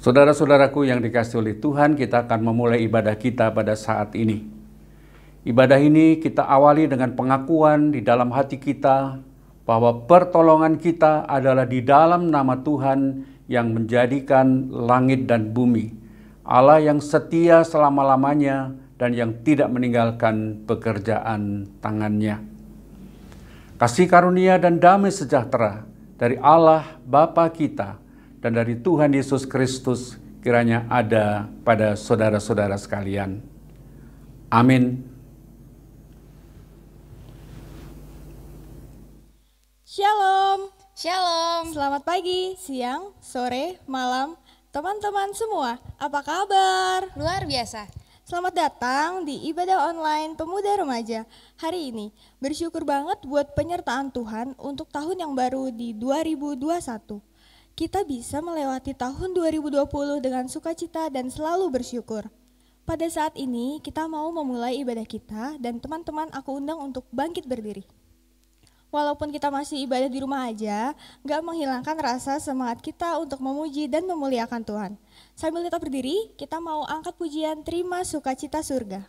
Saudara-saudaraku yang dikasihi oleh Tuhan, kita akan memulai ibadah kita pada saat ini. Ibadah ini kita awali dengan pengakuan di dalam hati kita bahwa pertolongan kita adalah di dalam nama Tuhan yang menjadikan langit dan bumi, Allah yang setia selama-lamanya dan yang tidak meninggalkan pekerjaan tangannya. Kasih karunia dan damai sejahtera dari Allah Bapa kita dan dari Tuhan Yesus Kristus kiranya ada pada saudara-saudara sekalian. Amin. Shalom. Shalom. Selamat pagi, siang, sore, malam, teman-teman semua. Apa kabar? Luar biasa. Selamat datang di ibadah online Pemuda Remaja. Hari ini bersyukur banget buat penyertaan Tuhan untuk tahun yang baru di 2021. Kita bisa melewati tahun 2020 dengan sukacita dan selalu bersyukur. Pada saat ini kita mau memulai ibadah kita dan teman-teman aku undang untuk bangkit berdiri. Walaupun kita masih ibadah di rumah aja, gak menghilangkan rasa semangat kita untuk memuji dan memuliakan Tuhan. Sambil tetap berdiri, kita mau angkat pujian Terima Sukacita Surga.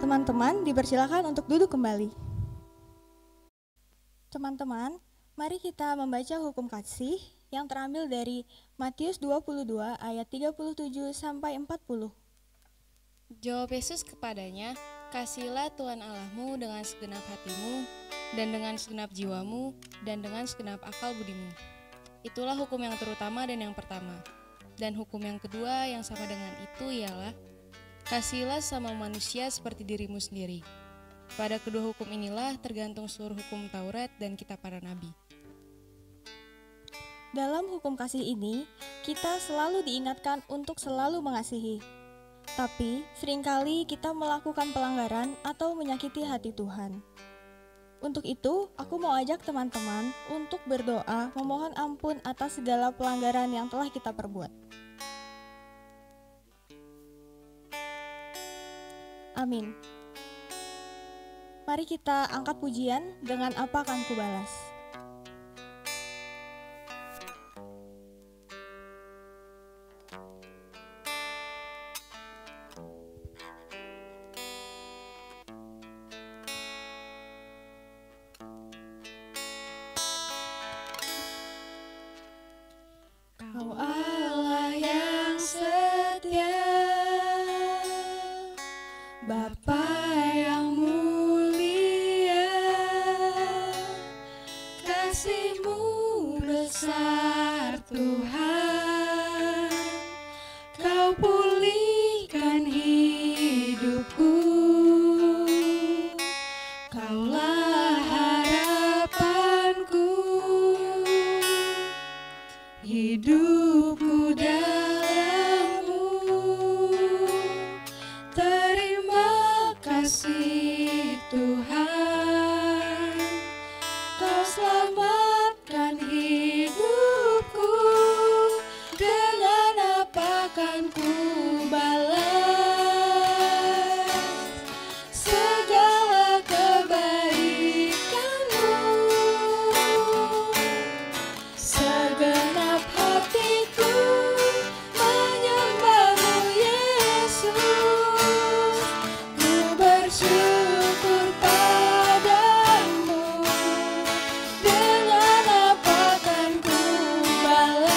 Teman-teman dipersilakan untuk duduk kembali. Teman-teman, mari kita membaca hukum kasih yang terambil dari Matius 22 ayat 37 sampai 40. Jawab Yesus kepadanya, "Kasihilah Tuhan Allahmu dengan segenap hatimu, dan dengan segenap jiwamu, dan dengan segenap akal budimu." Itulah hukum yang terutama dan yang pertama. Dan hukum yang kedua yang sama dengan itu ialah, "Kasihilah sama manusia seperti dirimu sendiri." Pada kedua hukum inilah tergantung seluruh hukum Taurat dan kitab para nabi. Dalam hukum kasih ini, kita selalu diingatkan untuk selalu mengasihi. Tapi, seringkali kita melakukan pelanggaran atau menyakiti hati Tuhan. Untuk itu, aku mau ajak teman-teman untuk berdoa memohon ampun atas segala pelanggaran yang telah kita perbuat. Amin. Mari kita angkat pujian dengan Apa Akan Kubalas. Kasih-Mu besar Tuhan, Kau pulihkan hidupku, Kaulah harapanku, hidupku dalam-Mu. Terima kasih Tuhan, Kau selamatkan hidupku. Dengan apa kan ku balas segala kebaikan-Mu? Segenap hatiku menyembah-Mu Yesus, ku bersyukur padamu. Dengan apa kan ku balas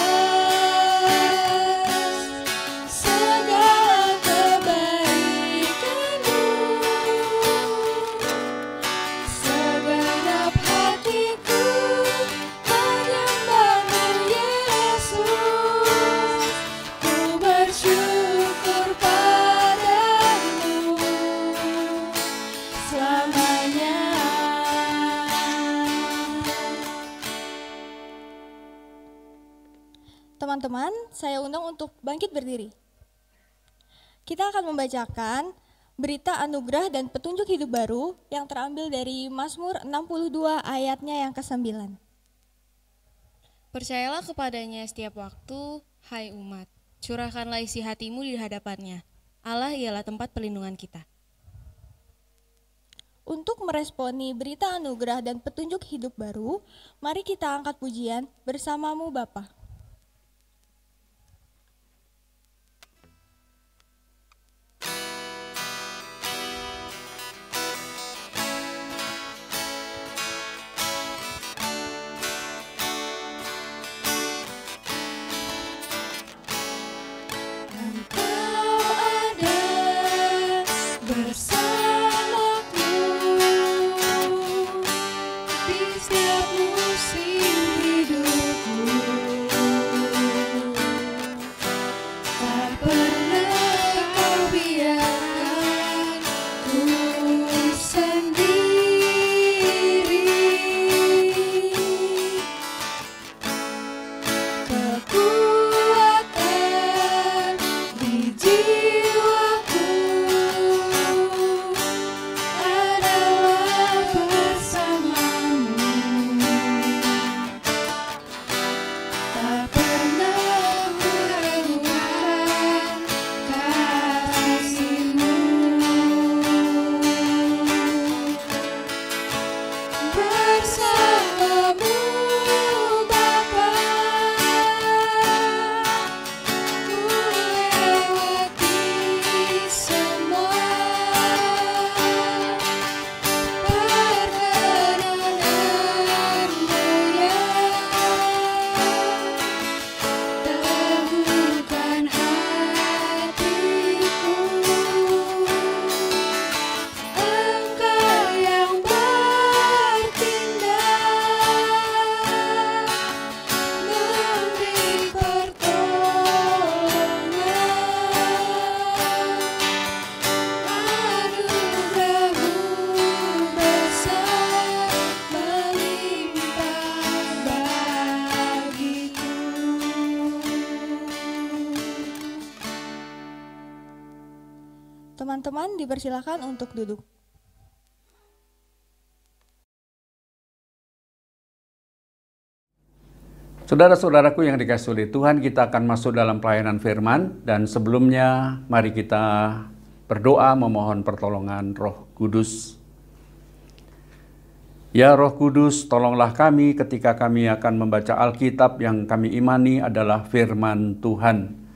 segala kebaikan-Mu? Segenap hatiku menyembah-Mu Yesus, ku bersyukur padamu selamanya. Teman-teman, saya undang untuk bangkit berdiri. Kita akan membacakan berita anugerah dan petunjuk hidup baru yang terambil dari Mazmur 62 ayatnya yang ke-9. Percayalah kepadanya setiap waktu, hai umat. Curahkanlah isi hatimu di hadapannya. Allah ialah tempat perlindungan kita. Untuk meresponi berita anugerah dan petunjuk hidup baru, mari kita angkat pujian bersama-Mu Bapa. Engkau ada bersamaku di setiap musim hidupku. Tak pernah Kau biarkan ku sendiri. Kekuatan di jiwaku adalah bersama-Mu. Tak pernah ku ragukan kasih-Mu. Bersama-Mu Bapa, ku lewati semua perkenanan-Mu yang teguhkan hatiku. Engkau yang bertindak, memberi pertolongan. Anugerah-Mu besar melimpah bagiku. Teman-teman dipersilakan untuk duduk. Saudara-saudaraku yang dikasihi oleh Tuhan, kita akan masuk dalam pelayanan firman, dan sebelumnya mari kita berdoa memohon pertolongan Roh Kudus. Ya Roh Kudus, tolonglah kami ketika kami akan membaca Alkitab yang kami imani adalah firman Tuhan.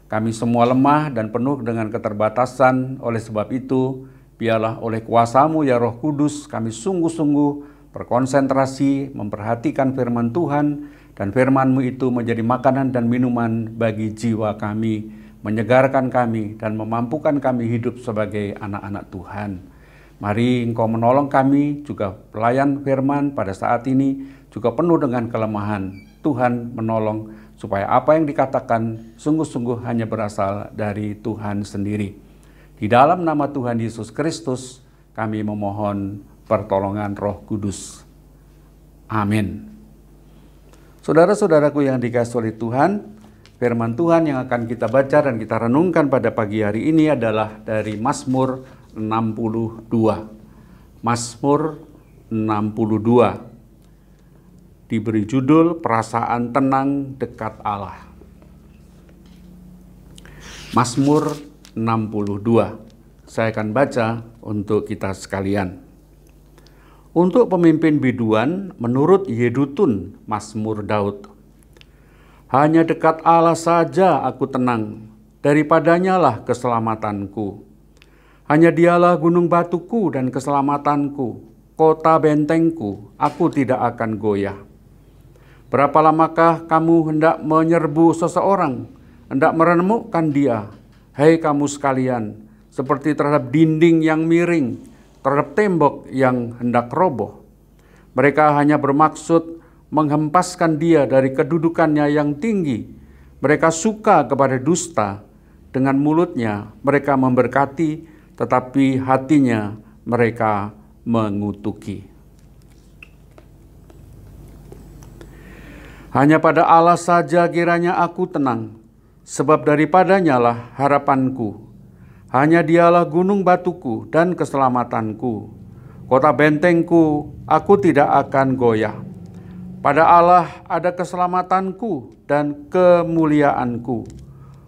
Kami semua lemah dan penuh dengan keterbatasan, oleh sebab itu, biarlah oleh kuasa-Mu ya Roh Kudus, kami sungguh-sungguh berkonsentrasi, memperhatikan firman Tuhan, dan firman-Mu itu menjadi makanan dan minuman bagi jiwa kami, menyegarkan kami, dan memampukan kami hidup sebagai anak-anak Tuhan. Mari Engkau menolong kami, juga pelayan firman pada saat ini juga penuh dengan kelemahan. Tuhan menolong supaya apa yang dikatakan sungguh-sungguh hanya berasal dari Tuhan sendiri. Di dalam nama Tuhan Yesus Kristus kami memohon pertolongan Roh Kudus. Amin. Saudara-saudaraku yang dikasihi oleh Tuhan, firman Tuhan yang akan kita baca dan kita renungkan pada pagi hari ini adalah dari Mazmur 62. Mazmur 62 diberi judul Perasaan Tenang Dekat Allah. Mazmur 62. Saya akan baca untuk kita sekalian. Untuk pemimpin biduan menurut Yedutun Mazmur Daud. Hanya dekat Allah saja aku tenang, daripadanya lah keselamatanku. Hanya dialah gunung batuku dan keselamatanku, kota bentengku, aku tidak akan goyah. Berapa lamakah kamu hendak menyerbu seseorang, hendak meremukkan dia, hei kamu sekalian, seperti terhadap dinding yang miring, terhadap tembok yang hendak roboh. Mereka hanya bermaksud menghempaskan dia dari kedudukannya yang tinggi. Mereka suka kepada dusta, dengan mulutnya mereka memberkati, tetapi hatinya mereka mengutuki. Hanya pada Allah saja kiranya aku tenang, sebab daripadanya lah harapanku. Hanya dialah gunung batuku dan keselamatanku, kota bentengku, aku tidak akan goyah. Pada Allah ada keselamatanku dan kemuliaanku,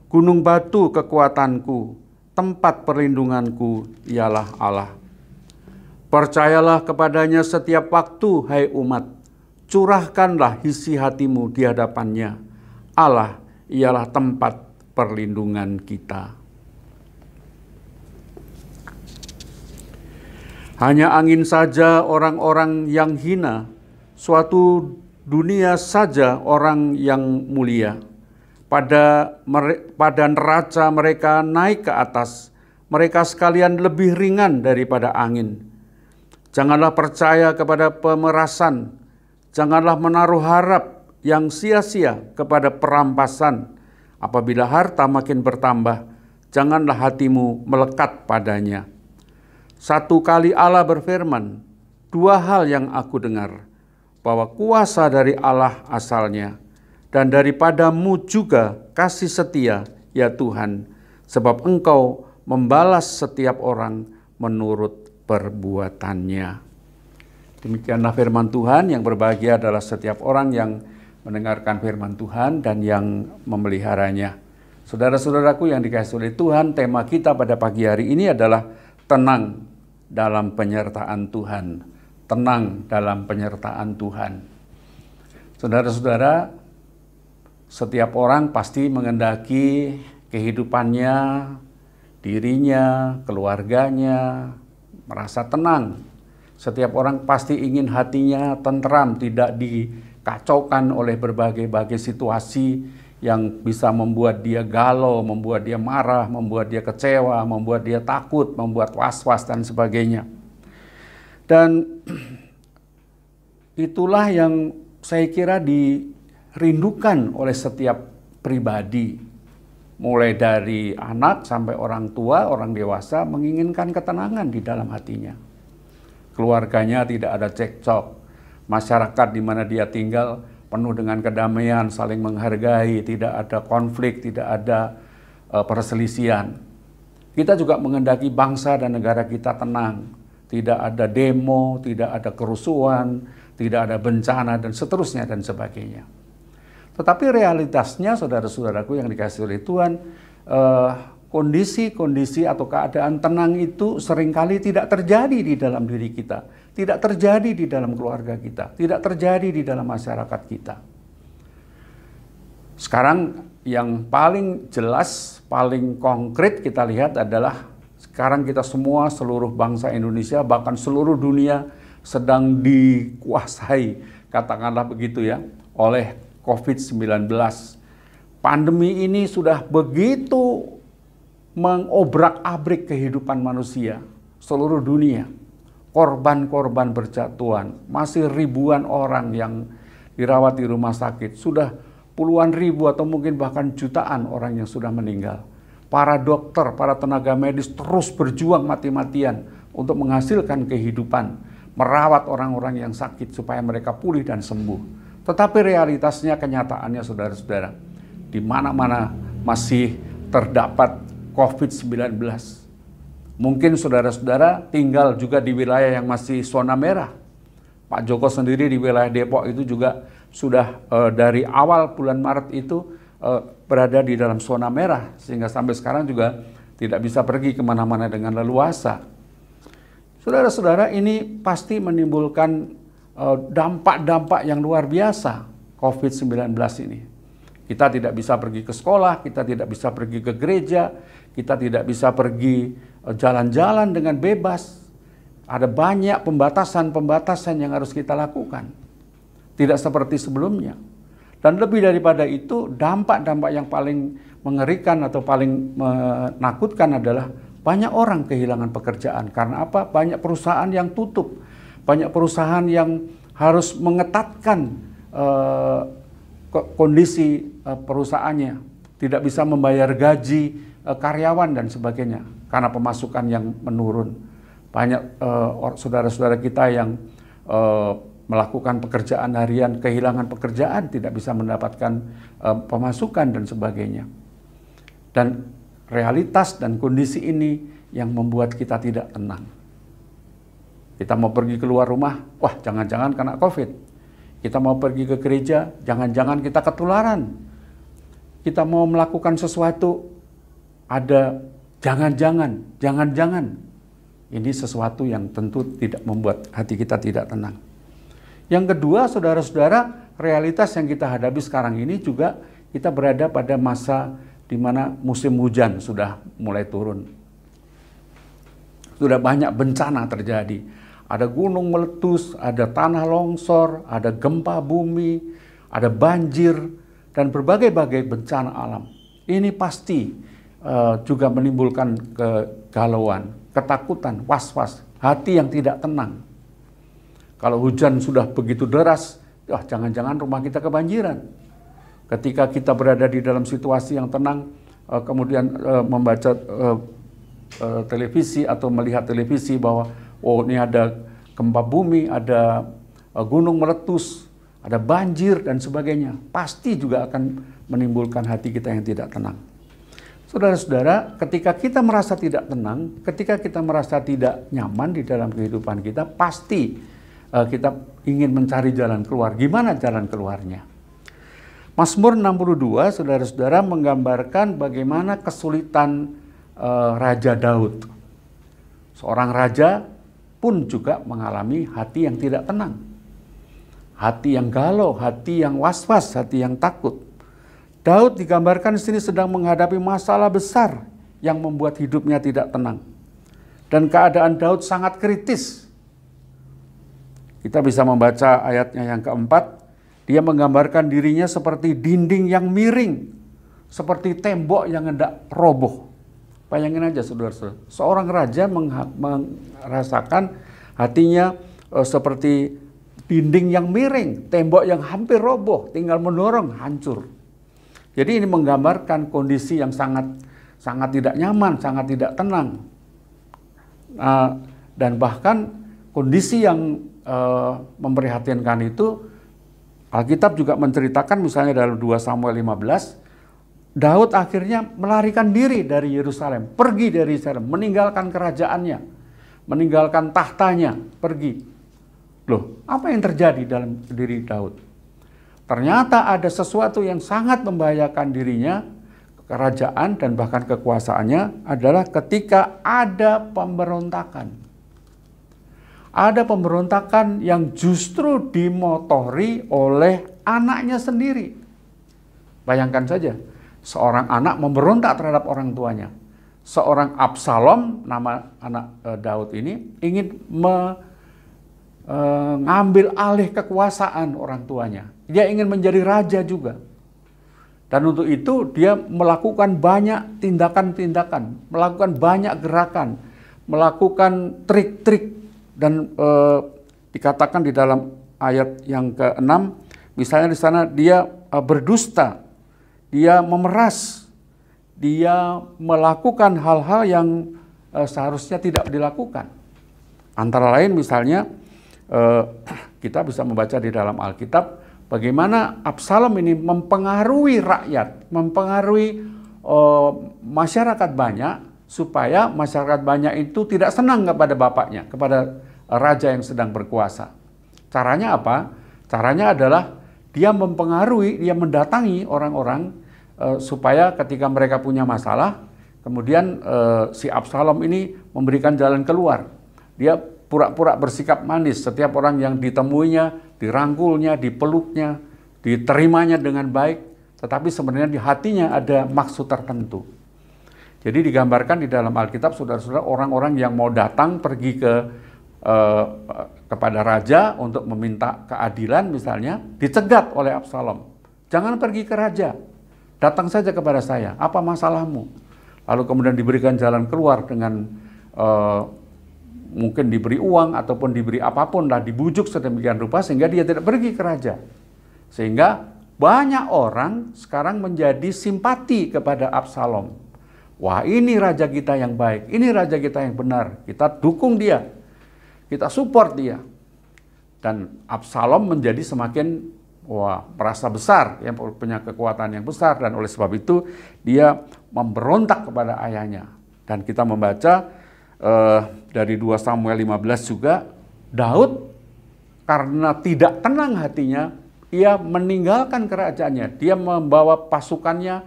gunung batu kekuatanku, tempat perlindunganku ialah Allah. Percayalah kepadanya setiap waktu, hai umat. Curahkanlah isi hatimu di hadapannya. Allah ialah tempat perlindungan kita. Hanya angin saja orang-orang yang hina, suatu dunia saja orang yang mulia. Pada neraca mereka naik ke atas, mereka sekalian lebih ringan daripada angin. Janganlah percaya kepada pemerasan, janganlah menaruh harap yang sia-sia kepada perampasan. Apabila harta makin bertambah, janganlah hatimu melekat padanya. Satu kali Allah berfirman, dua hal yang aku dengar, bahwa kuasa dari Allah asalnya, dan daripadamu juga kasih setia, ya Tuhan, sebab Engkau membalas setiap orang menurut perbuatannya. Demikianlah firman Tuhan. Yang berbahagia adalah setiap orang yang mendengarkan firman Tuhan dan yang memeliharanya. Saudara-saudaraku yang dikasihi oleh Tuhan, tema kita pada pagi hari ini adalah tenang dalam penyertaan Tuhan. Tenang dalam penyertaan Tuhan. Saudara-saudara, setiap orang pasti mengendaki kehidupannya, dirinya, keluarganya, merasa tenang. Setiap orang pasti ingin hatinya tentram, tidak dikacaukan oleh berbagai situasi yang bisa membuat dia galau, membuat dia marah, membuat dia kecewa, membuat dia takut, membuat was-was dan sebagainya. Dan itulah yang saya kira dirindukan oleh setiap pribadi, mulai dari anak sampai orang tua, orang dewasa menginginkan ketenangan di dalam hatinya. Keluarganya tidak ada cekcok, masyarakat di mana dia tinggal penuh dengan kedamaian, saling menghargai, tidak ada konflik, tidak ada perselisihan. Kita juga menghendaki bangsa dan negara kita tenang, tidak ada demo, tidak ada kerusuhan, tidak ada bencana dan seterusnya dan sebagainya. Tetapi realitasnya, saudara-saudaraku yang dikasihi oleh Tuhan, kondisi-kondisi atau keadaan tenang itu seringkali tidak terjadi di dalam diri kita, tidak terjadi di dalam keluarga kita, tidak terjadi di dalam masyarakat kita. Sekarang yang paling jelas, paling konkret kita lihat adalah sekarang kita semua, seluruh bangsa Indonesia, bahkan seluruh dunia sedang dikuasai, katakanlah begitu ya, oleh COVID-19. Pandemi ini sudah begitu mengobrak-abrik kehidupan manusia seluruh dunia. korban-korban berjatuhan, masih ribuan orang yang dirawat di rumah sakit, sudah puluhan ribu atau mungkin bahkan jutaan orang yang sudah meninggal. Para dokter, para tenaga medis terus berjuang mati-matian untuk menghasilkan kehidupan, merawat orang-orang yang sakit supaya mereka pulih dan sembuh. Tetapi realitasnya, kenyataannya saudara-saudara, di mana-mana masih terdapat COVID-19. Mungkin saudara-saudara tinggal juga di wilayah yang masih zona merah. Pak Joko sendiri di wilayah Depok itu juga sudah dari awal bulan Maret itu berada di dalam zona merah, sehingga sampai sekarang juga tidak bisa pergi kemana-mana dengan leluasa. Saudara-saudara, ini pasti menimbulkan dampak-dampak yang luar biasa COVID-19 ini. Kita tidak bisa pergi ke sekolah, kita tidak bisa pergi ke gereja, kita tidak bisa pergi jalan-jalan dengan bebas. Ada banyak pembatasan-pembatasan yang harus kita lakukan. Tidak seperti sebelumnya. Dan lebih daripada itu, dampak-dampak yang paling mengerikan atau paling menakutkan adalah banyak orang kehilangan pekerjaan. Karena apa? Banyak perusahaan yang tutup. Banyak perusahaan yang harus mengetatkan kondisi perusahaannya, tidak bisa membayar gaji karyawan dan sebagainya karena pemasukan yang menurun. Banyak saudara-saudara kita yang melakukan pekerjaan harian, kehilangan pekerjaan, tidak bisa mendapatkan pemasukan dan sebagainya. Dan realitas dan kondisi ini yang membuat kita tidak tenang. Kita mau pergi keluar rumah, wah jangan-jangan kena COVID. Kita mau pergi ke gereja, jangan-jangan kita ketularan. Kita mau melakukan sesuatu, ada jangan-jangan. Ini sesuatu yang tentu tidak membuat hati kita tidak tenang. Yang kedua, saudara-saudara, realitas yang kita hadapi sekarang ini juga kita berada pada masa di mana musim hujan sudah mulai turun. Sudah banyak bencana terjadi. Ada gunung meletus, ada tanah longsor, ada gempa bumi, ada banjir, dan berbagai-bagai bencana alam. Ini pasti juga menimbulkan kegalauan, ketakutan, was-was, hati yang tidak tenang. Kalau hujan sudah begitu deras, jangan-jangan rumah kita kebanjiran. Ketika kita berada di dalam situasi yang tenang, kemudian membaca televisi atau melihat televisi bahwa ini ada gempa bumi, ada gunung meletus, ada banjir dan sebagainya. Pasti juga akan menimbulkan hati kita yang tidak tenang. Saudara-saudara, ketika kita merasa tidak tenang, ketika kita merasa tidak nyaman di dalam kehidupan kita, pasti kita ingin mencari jalan keluar. Gimana jalan keluarnya? Mazmur 62, saudara-saudara, menggambarkan bagaimana kesulitan Raja Daud. Seorang raja pun juga mengalami hati yang tidak tenang. Hati yang galau, hati yang was-was, hati yang takut. Daud digambarkan di sini sedang menghadapi masalah besar yang membuat hidupnya tidak tenang. Dan keadaan Daud sangat kritis. Kita bisa membaca ayatnya yang keempat. Dia menggambarkan dirinya seperti dinding yang miring, seperti tembok yang hendak roboh. Bayangin aja saudara-saudara, seorang raja merasakan hatinya seperti dinding yang miring, tembok yang hampir roboh, tinggal mendorong, hancur. Jadi ini menggambarkan kondisi yang sangat tidak nyaman, sangat tidak tenang. Dan bahkan kondisi yang memprihatinkan itu, Alkitab juga menceritakan misalnya dalam 2 Samuel 15, Daud akhirnya melarikan diri dari Yerusalem, pergi dari Yerusalem, meninggalkan kerajaannya, meninggalkan tahtanya, pergi. Loh, apa yang terjadi dalam diri Daud? Ternyata ada sesuatu yang sangat membahayakan dirinya, kerajaan dan bahkan kekuasaannya adalah ketika ada pemberontakan. Ada pemberontakan yang justru dimotori oleh anaknya sendiri. Bayangkan saja. Seorang anak memberontak terhadap orang tuanya. Seorang Absalom, nama anak Daud ini, ingin mengambil alih kekuasaan orang tuanya. Dia ingin menjadi raja juga. Dan untuk itu dia melakukan banyak tindakan-tindakan, melakukan banyak gerakan, melakukan trik-trik dan dikatakan di dalam ayat yang ke-6, misalnya di sana dia berdusta, dia memeras, dia melakukan hal-hal yang seharusnya tidak dilakukan. Antara lain misalnya kita bisa membaca di dalam Alkitab bagaimana Absalom ini mempengaruhi rakyat, mempengaruhi masyarakat banyak, supaya masyarakat banyak itu tidak senang kepada bapaknya, kepada raja yang sedang berkuasa. Caranya apa? Caranya adalah dia mempengaruhi, dia mendatangi orang-orang supaya ketika mereka punya masalah, kemudian si Absalom ini memberikan jalan keluar. Dia pura-pura bersikap manis, setiap orang yang ditemuinya, dirangkulnya, dipeluknya, diterimanya dengan baik, tetapi sebenarnya di hatinya ada maksud tertentu. Jadi digambarkan di dalam Alkitab, saudara-saudara, orang-orang yang mau datang pergi kepada raja untuk meminta keadilan misalnya, dicegat oleh Absalom. Jangan pergi ke raja, datang saja kepada saya, apa masalahmu? Lalu kemudian diberikan jalan keluar dengan mungkin diberi uang ataupun diberi apapun, lah dibujuk sedemikian rupa sehingga dia tidak pergi ke raja. Sehingga banyak orang sekarang menjadi simpati kepada Absalom. Wah, ini raja kita yang baik, ini raja kita yang benar, kita dukung dia, kita support dia. Dan Absalom menjadi semakin merasa besar, ya, punya kekuatan yang besar, dan oleh sebab itu dia memberontak kepada ayahnya. Dan kita membaca dari 2 Samuel 15 juga, Daud karena tidak tenang hatinya, ia meninggalkan kerajaannya, dia membawa pasukannya,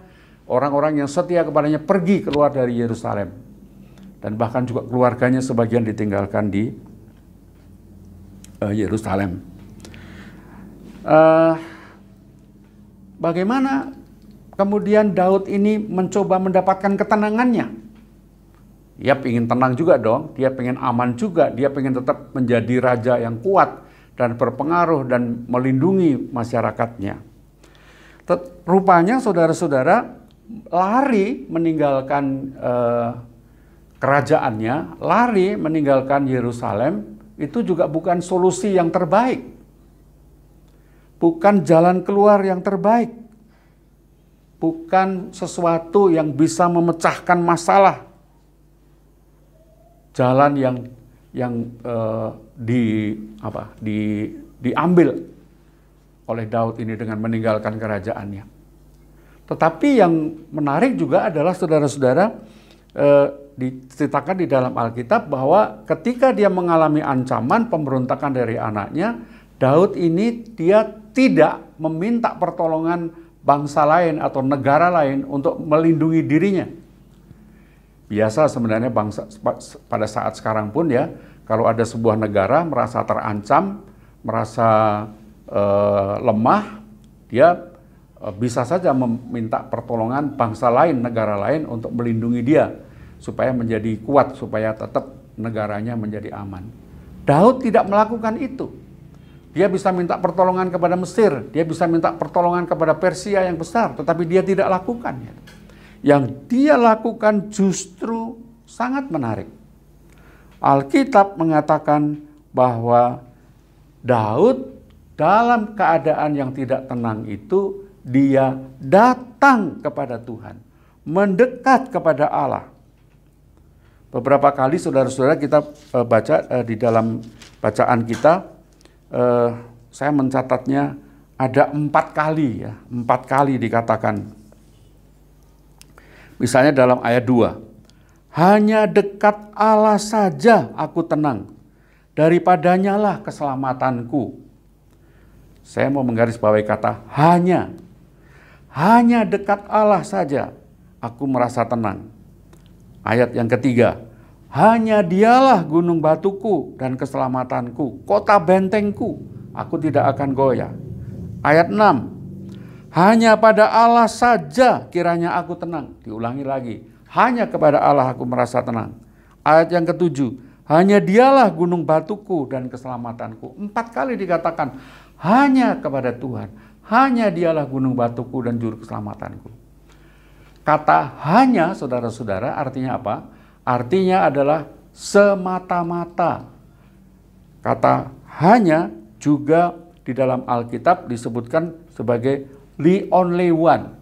orang-orang yang setia kepadanya pergi keluar dari Yerusalem. Dan bahkan juga keluarganya sebagian ditinggalkan di Yerusalem. Bagaimana kemudian Daud ini mencoba mendapatkan ketenangannya? Dia ingin tenang juga dong, dia ingin aman juga, dia ingin tetap menjadi raja yang kuat dan berpengaruh dan melindungi masyarakatnya. Rupanya saudara-saudara lari meninggalkan kerajaannya, lari meninggalkan Yerusalem, itu juga bukan solusi yang terbaik. Bukan jalan keluar yang terbaik. Bukan sesuatu yang bisa memecahkan masalah. Jalan yang diambil oleh Daud ini dengan meninggalkan kerajaannya. Tetapi yang menarik juga adalah saudara-saudara, diceritakan di dalam Alkitab bahwa ketika dia mengalami ancaman pemberontakan dari anaknya, Daud ini dia tidak meminta pertolongan bangsa lain atau negara lain untuk melindungi dirinya. Biasa sebenarnya bangsa pada saat sekarang pun ya, kalau ada sebuah negara merasa terancam, merasa lemah, dia bisa saja meminta pertolongan bangsa lain, negara lain untuk melindungi dia supaya menjadi kuat, supaya tetap negaranya menjadi aman. Daud tidak melakukan itu. Dia bisa minta pertolongan kepada Mesir, dia bisa minta pertolongan kepada Persia yang besar, tetapi dia tidak lakukan. Yang dia lakukan justru sangat menarik. Alkitab mengatakan bahwa Daud dalam keadaan yang tidak tenang itu, dia datang kepada Tuhan, mendekat kepada Allah. Beberapa kali saudara-saudara kita baca di dalam bacaan kita, saya mencatatnya ada 4 kali ya, 4 kali dikatakan. Misalnya dalam ayat 2, hanya dekat Allah saja aku tenang, daripadanya lah keselamatanku. Saya mau menggarisbawahi kata hanya. Hanya dekat Allah saja aku merasa tenang. Ayat yang ketiga, hanya dialah gunung batuku dan keselamatanku, kota bentengku, aku tidak akan goyah. Ayat 6, hanya pada Allah saja kiranya aku tenang. Diulangi lagi, hanya kepada Allah aku merasa tenang. Ayat yang ketujuh, hanya dialah gunung batuku dan keselamatanku. 4 kali dikatakan, hanya kepada Tuhan. Hanya dialah gunung batuku dan juru keselamatanku. Kata hanya, saudara-saudara, artinya apa? Artinya adalah semata-mata. Kata hanya juga di dalam Alkitab disebutkan sebagai the only one.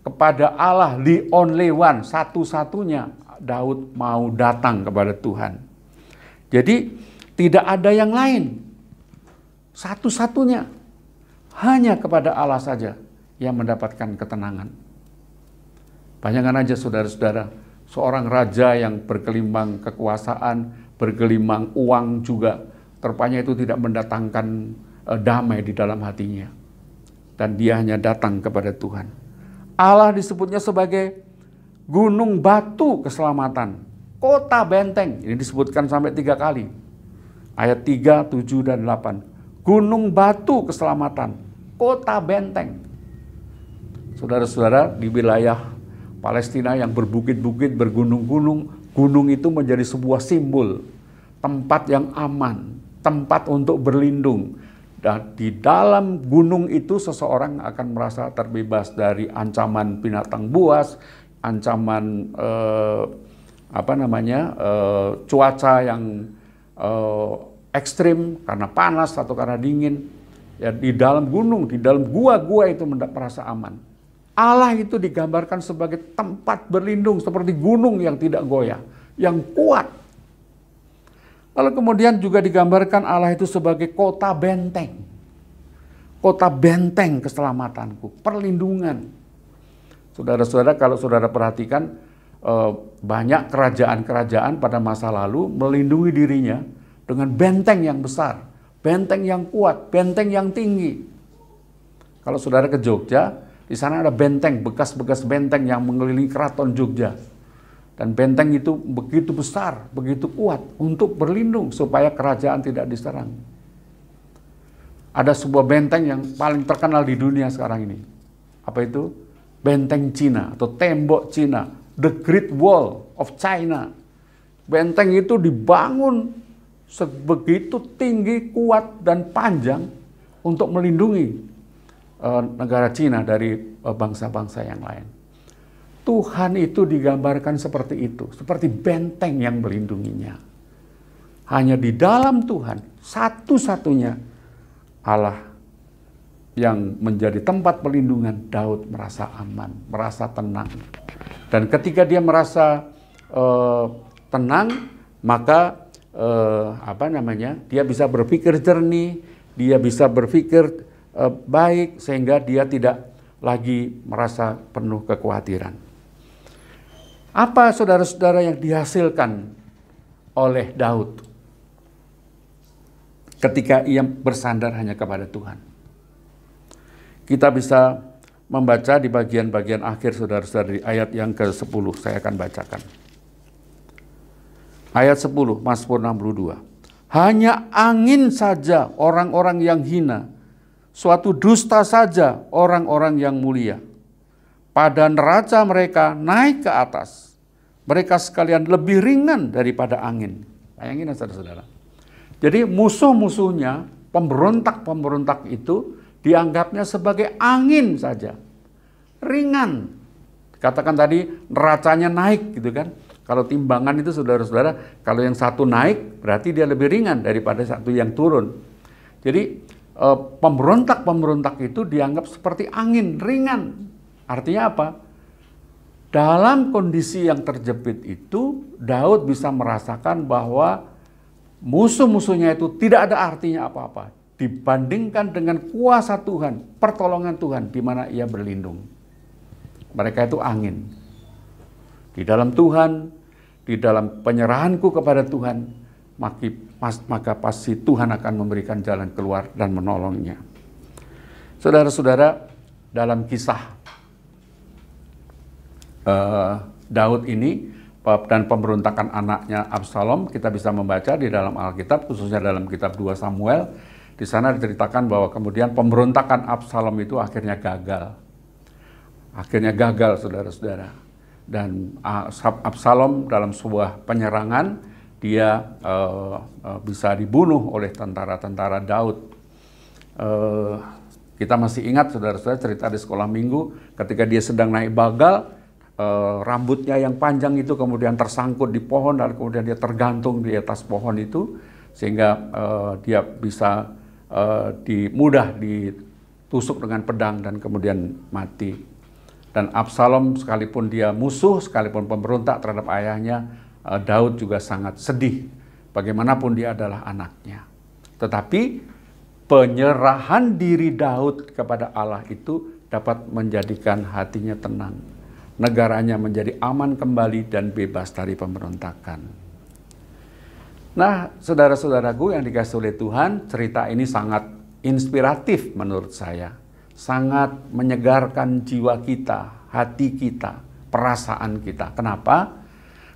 Kepada Allah the only one, satu-satunya Daud mau datang kepada Tuhan. Jadi tidak ada yang lain. Satu-satunya hanya kepada Allah saja yang mendapatkan ketenangan. Bayangkan aja saudara-saudara, seorang raja yang bergelimang kekuasaan, bergelimang uang juga, terpanya itu tidak mendatangkan damai di dalam hatinya. Dan dia hanya datang kepada Tuhan. Allah disebutnya sebagai gunung batu keselamatan, kota benteng. Ini disebutkan sampai 3 kali. Ayat 3, 7, dan 8. Gunung batu keselamatan, kota benteng. Saudara-saudara, di wilayah Palestina yang berbukit-bukit, bergunung-gunung, gunung itu menjadi sebuah simbol, tempat yang aman, tempat untuk berlindung. Dan di dalam gunung itu seseorang akan merasa terbebas dari ancaman binatang buas, ancaman cuaca yang ekstrim karena panas atau karena dingin. Ya, di dalam gunung, di dalam gua-gua itu merasa aman. Allah itu digambarkan sebagai tempat berlindung seperti gunung yang tidak goyah, yang kuat. Lalu kemudian juga digambarkan Allah itu sebagai kota benteng. Kota benteng keselamatanku, perlindungan. Saudara-saudara, kalau saudara perhatikan, banyak kerajaan-kerajaan pada masa lalu melindungi dirinya dengan benteng yang besar, benteng yang kuat, benteng yang tinggi. Kalau saudara ke Jogja, di sana ada benteng, bekas-bekas benteng yang mengelilingi keraton Jogja. Dan benteng itu begitu besar, begitu kuat untuk berlindung supaya kerajaan tidak diserang. Ada sebuah benteng yang paling terkenal di dunia sekarang ini. Apa itu? Benteng Cina atau tembok Cina, The Great Wall of China. Benteng itu dibangun sebegitu tinggi, kuat, dan panjang untuk melindungi negara Cina dari bangsa-bangsa yang lain. Tuhan itu digambarkan seperti itu, seperti benteng yang melindunginya. Hanya di dalam Tuhan, satu-satunya Allah yang menjadi tempat perlindungan, Daud merasa aman, merasa tenang. Dan ketika dia merasa tenang, maka dia bisa berpikir jernih, dia bisa berpikir baik, sehingga dia tidak lagi merasa penuh kekhawatiran. Apa saudara-saudara yang dihasilkan oleh Daud ketika ia bersandar hanya kepada Tuhan? Kita bisa membaca di bagian-bagian akhir saudara-saudara di ayat yang ke-10, saya akan bacakan. Ayat 10, Mazmur 62. Hanya angin saja orang-orang yang hina, suatu dusta saja orang-orang yang mulia. Pada neraca mereka naik ke atas. Mereka sekalian lebih ringan daripada angin. Bayangin saudara-saudara. Jadi musuh-musuhnya, pemberontak-pemberontak itu dianggapnya sebagai angin saja. Ringan. Katakan tadi neracanya naik gitu kan. Kalau timbangan itu saudara-saudara, kalau yang satu naik berarti dia lebih ringan daripada satu yang turun. Jadi pemberontak-pemberontak itu dianggap seperti angin, ringan. Artinya apa? Dalam kondisi yang terjepit itu, Daud bisa merasakan bahwa musuh-musuhnya itu tidak ada artinya apa-apa dibandingkan dengan kuasa Tuhan, pertolongan Tuhan di mana ia berlindung. Mereka itu angin. Di dalam Tuhan, di dalam penyerahanku kepada Tuhan, maka pasti Tuhan akan memberikan jalan keluar dan menolongnya. Saudara-saudara, dalam kisah Daud ini dan pemberontakan anaknya Absalom, kita bisa membaca di dalam Alkitab, khususnya dalam kitab 2 Samuel. Di sana diceritakan bahwa kemudian pemberontakan Absalom itu akhirnya gagal. Akhirnya gagal, saudara-saudara. Dan Absalom dalam sebuah penyerangan, dia bisa dibunuh oleh tentara-tentara Daud. Kita masih ingat, saudara-saudara, cerita di sekolah minggu ketika dia sedang naik bagal, rambutnya yang panjang itu kemudian tersangkut di pohon dan kemudian dia tergantung di atas pohon itu sehingga dia bisa mudah ditusuk dengan pedang dan kemudian mati. Dan Absalom sekalipun dia musuh, sekalipun pemberontak terhadap ayahnya, Daud juga sangat sedih. Bagaimanapun dia adalah anaknya. Tetapi penyerahan diri Daud kepada Allah itu dapat menjadikan hatinya tenang. Negaranya menjadi aman kembali dan bebas dari pemberontakan. Nah, saudara-saudaraku yang dikasihi oleh Tuhan, cerita ini sangat inspiratif menurut saya. Sangat menyegarkan jiwa kita, hati kita, perasaan kita. Kenapa?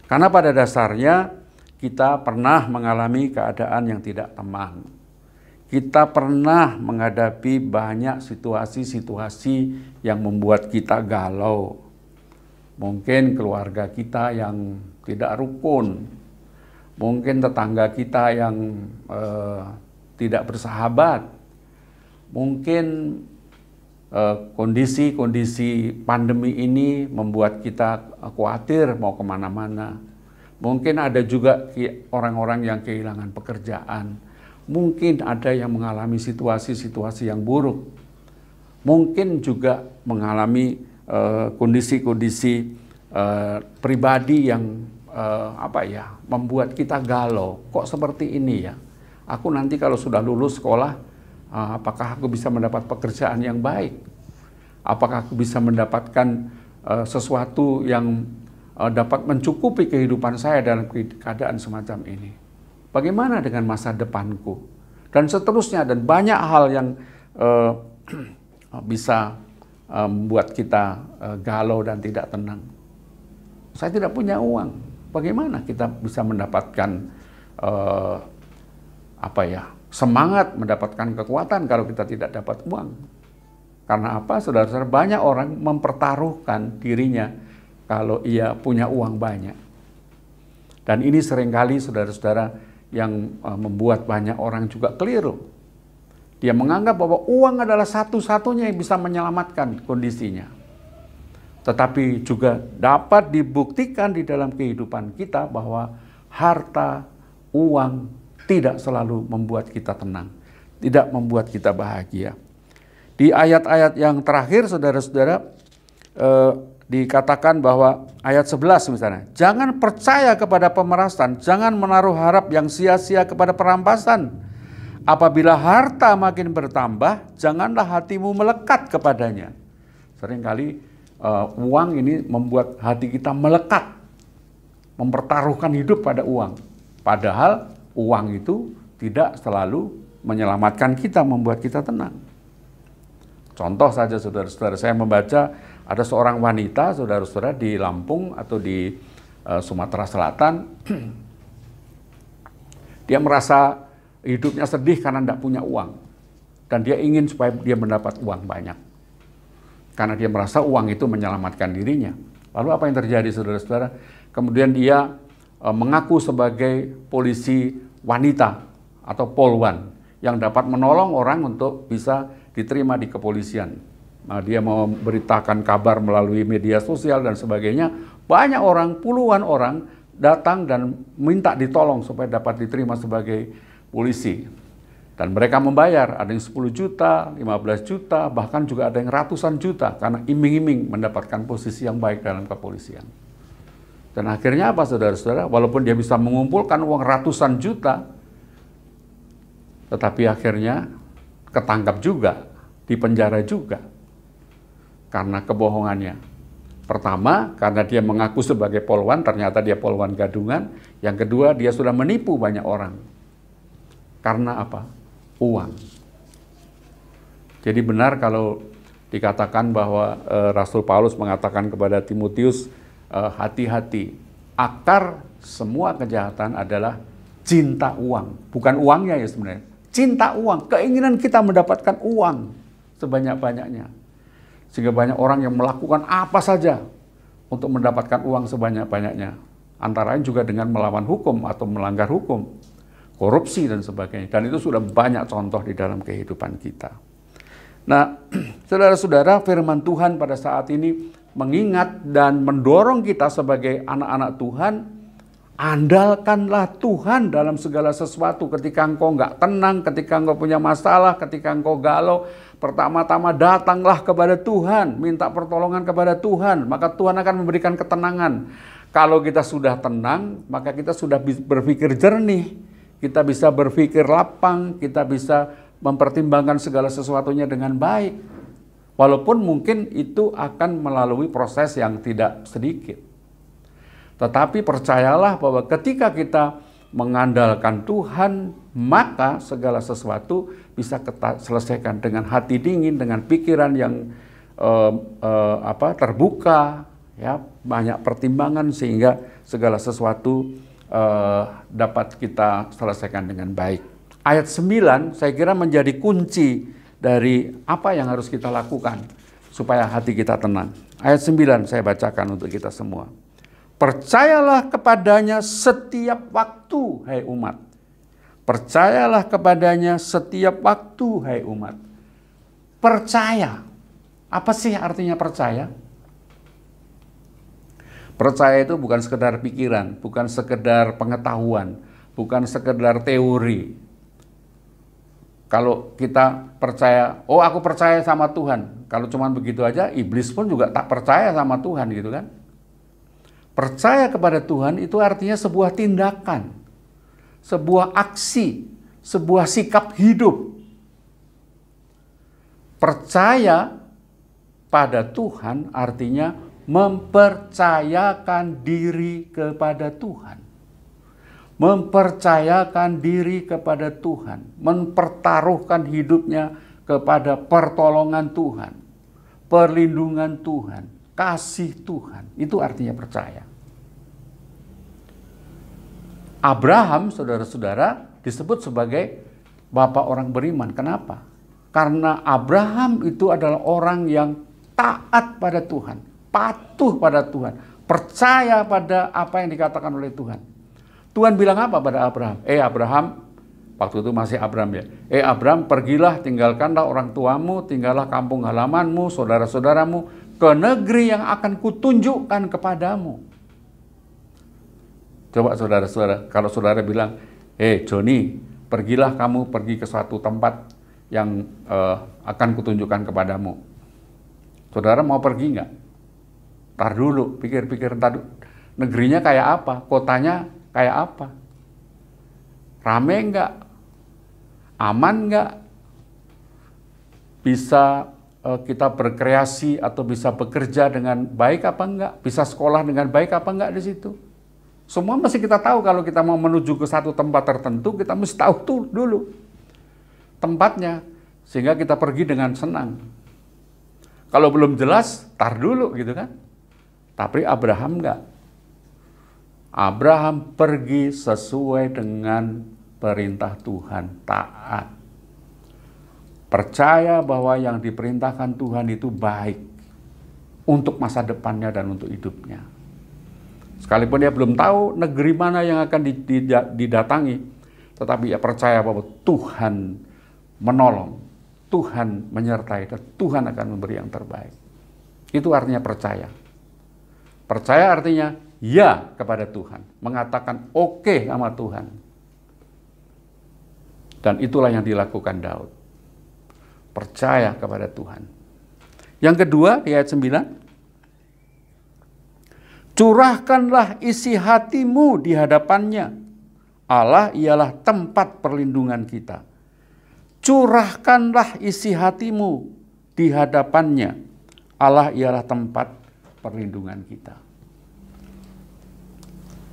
Karena pada dasarnya kita pernah mengalami keadaan yang tidak tenang. Kita pernah menghadapi banyak situasi-situasi yang membuat kita galau. Mungkin keluarga kita yang tidak rukun, mungkin tetangga kita yang tidak bersahabat, mungkin kondisi-kondisi pandemi ini membuat kita khawatir mau kemana-mana. Mungkin ada juga orang-orang yang kehilangan pekerjaan, mungkin ada yang mengalami situasi-situasi yang buruk, mungkin juga mengalami kondisi-kondisi pribadi yang membuat kita galau. Kok seperti ini ya? Aku nanti kalau sudah lulus sekolah, apakah aku bisa mendapat pekerjaan yang baik? Apakah aku bisa mendapatkan sesuatu yang dapat mencukupi kehidupan saya dalam keadaan semacam ini? Bagaimana dengan masa depanku? Dan seterusnya, dan banyak hal yang bisa membuat kita galau dan tidak tenang. Saya tidak punya uang. Bagaimana kita bisa mendapatkan semangat, mendapatkan kekuatan kalau kita tidak dapat uang? Karena apa, saudara-saudara? Banyak orang mempertaruhkan dirinya kalau ia punya uang banyak. Dan ini seringkali, saudara-saudara, yang membuat banyak orang juga keliru. Dia menganggap bahwa uang adalah satu-satunya yang bisa menyelamatkan kondisinya. Tetapi juga dapat dibuktikan di dalam kehidupan kita bahwa harta, uang tidak selalu membuat kita tenang, tidak membuat kita bahagia. Di ayat-ayat yang terakhir, saudara-saudara, dikatakan bahwa ayat 11 misalnya, jangan percaya kepada pemerasan, jangan menaruh harap yang sia-sia kepada perampasan. Apabila harta makin bertambah, janganlah hatimu melekat kepadanya. Seringkali uang ini membuat hati kita melekat, mempertaruhkan hidup pada uang. Padahal uang itu tidak selalu menyelamatkan kita, membuat kita tenang. Contoh saja, saudara-saudara, saya membaca ada seorang wanita, saudara-saudara, di Lampung atau di Sumatera Selatan. Dia merasa hidupnya sedih karena tidak punya uang. Dan dia ingin supaya dia mendapat uang banyak. Karena dia merasa uang itu menyelamatkan dirinya. Lalu apa yang terjadi, saudara-saudara? Kemudian dia mengaku sebagai polisi wanita atau polwan yang dapat menolong orang untuk bisa diterima di kepolisian. Nah, dia memberitakan kabar melalui media sosial dan sebagainya. Banyak orang, puluhan orang datang dan minta ditolong supaya dapat diterima sebagai polisi. Dan mereka membayar, ada yang 10 juta, 15 juta, bahkan juga ada yang ratusan juta karena iming-iming mendapatkan posisi yang baik dalam kepolisian. Dan akhirnya apa, saudara-saudara? Walaupun dia bisa mengumpulkan uang ratusan juta, tetapi akhirnya ketangkap juga, dipenjara juga karena kebohongannya. Pertama, karena dia mengaku sebagai polwan, ternyata dia polwan gadungan. Yang kedua, dia sudah menipu banyak orang. Karena apa? Uang. Jadi benar kalau dikatakan bahwa Rasul Paulus mengatakan kepada Timotius, hati-hati, akar semua kejahatan adalah cinta uang. Bukan uangnya ya sebenarnya, cinta uang, keinginan kita mendapatkan uang sebanyak-banyaknya. Sehingga banyak orang yang melakukan apa saja untuk mendapatkan uang sebanyak-banyaknya. Antara lain juga dengan melawan hukum atau melanggar hukum, korupsi dan sebagainya. Dan itu sudah banyak contoh di dalam kehidupan kita. Nah, saudara-saudara, firman Tuhan pada saat ini mengingat dan mendorong kita sebagai anak-anak Tuhan Andalkanlah Tuhan dalam segala sesuatu. Ketika engkau nggak tenang, ketika engkau punya masalah, ketika engkau galau, pertama-tama datanglah kepada Tuhan, minta pertolongan kepada Tuhan, maka Tuhan akan memberikan ketenangan. Kalau kita sudah tenang, maka kita sudah berpikir jernih, kita bisa berpikir lapang, kita bisa mempertimbangkan segala sesuatunya dengan baik. Walaupun mungkin itu akan melalui proses yang tidak sedikit. Tetapi percayalah bahwa ketika kita mengandalkan Tuhan, maka segala sesuatu bisa kita selesaikan dengan hati dingin, dengan pikiran yang terbuka, ya, banyak pertimbangan sehingga segala sesuatu dapat kita selesaikan dengan baik. Ayat 9 saya kira menjadi kunci dari apa yang harus kita lakukan supaya hati kita tenang. Ayat 9 saya bacakan untuk kita semua. Percayalah kepadanya setiap waktu, hai umat. Percayalah kepadanya setiap waktu, hai umat. Percaya. Apa sih artinya percaya? Percaya itu bukan sekedar pikiran, bukan sekedar pengetahuan, bukan sekedar teori. Kalau kita percaya, oh aku percaya sama Tuhan. Kalau cuma begitu aja, iblis pun juga tak percaya sama Tuhan gitu kan. Percaya kepada Tuhan itu artinya sebuah tindakan, sebuah aksi, sebuah sikap hidup. Percaya pada Tuhan artinya mempercayakan diri kepada Tuhan. Mempercayakan diri kepada Tuhan, mempertaruhkan hidupnya kepada pertolongan Tuhan, perlindungan Tuhan, kasih Tuhan. Itu artinya percaya. Abraham, saudara-saudara, disebut sebagai bapak orang beriman. Kenapa? Karena Abraham itu adalah orang yang taat pada Tuhan, patuh pada Tuhan, percaya pada apa yang dikatakan oleh Tuhan. Tuhan bilang apa pada Abraham? Abraham, waktu itu masih Abraham ya. Abraham, pergilah, tinggalkanlah orang tuamu, tinggallah kampung halamanmu, saudara-saudaramu, ke negeri yang akan kutunjukkan kepadamu. Coba saudara-saudara, kalau saudara bilang, Joni, pergilah kamu pergi ke suatu tempat yang akan kutunjukkan kepadamu. Saudara mau pergi nggak? Tar dulu, pikir-pikir, negerinya kayak apa? Kotanya kayak apa? Rame nggak? Aman nggak? Bisa kita berkreasi atau bisa bekerja dengan baik apa enggak? Bisa sekolah dengan baik apa enggak di situ? Semua mesti kita tahu. Kalau kita mau menuju ke satu tempat tertentu, kita mesti tahu tuh dulu tempatnya, sehingga kita pergi dengan senang. Kalau belum jelas, tar dulu gitu kan. Tapi Abraham enggak. Abraham pergi sesuai dengan perintah Tuhan, taat. Percaya bahwa yang diperintahkan Tuhan itu baik untuk masa depannya dan untuk hidupnya. Sekalipun dia belum tahu negeri mana yang akan didatangi, tetapi ia percaya bahwa Tuhan menolong, Tuhan menyertai, dan Tuhan akan memberi yang terbaik. Itu artinya percaya. Percaya artinya ya kepada Tuhan, mengatakan oke sama Tuhan. Dan itulah yang dilakukan Daud. Percaya kepada Tuhan. Yang kedua di ayat 9. Curahkanlah isi hatimu di hadapannya. Allah ialah tempat perlindungan kita. Curahkanlah isi hatimu di hadapannya. Allah ialah tempat perlindungan kita.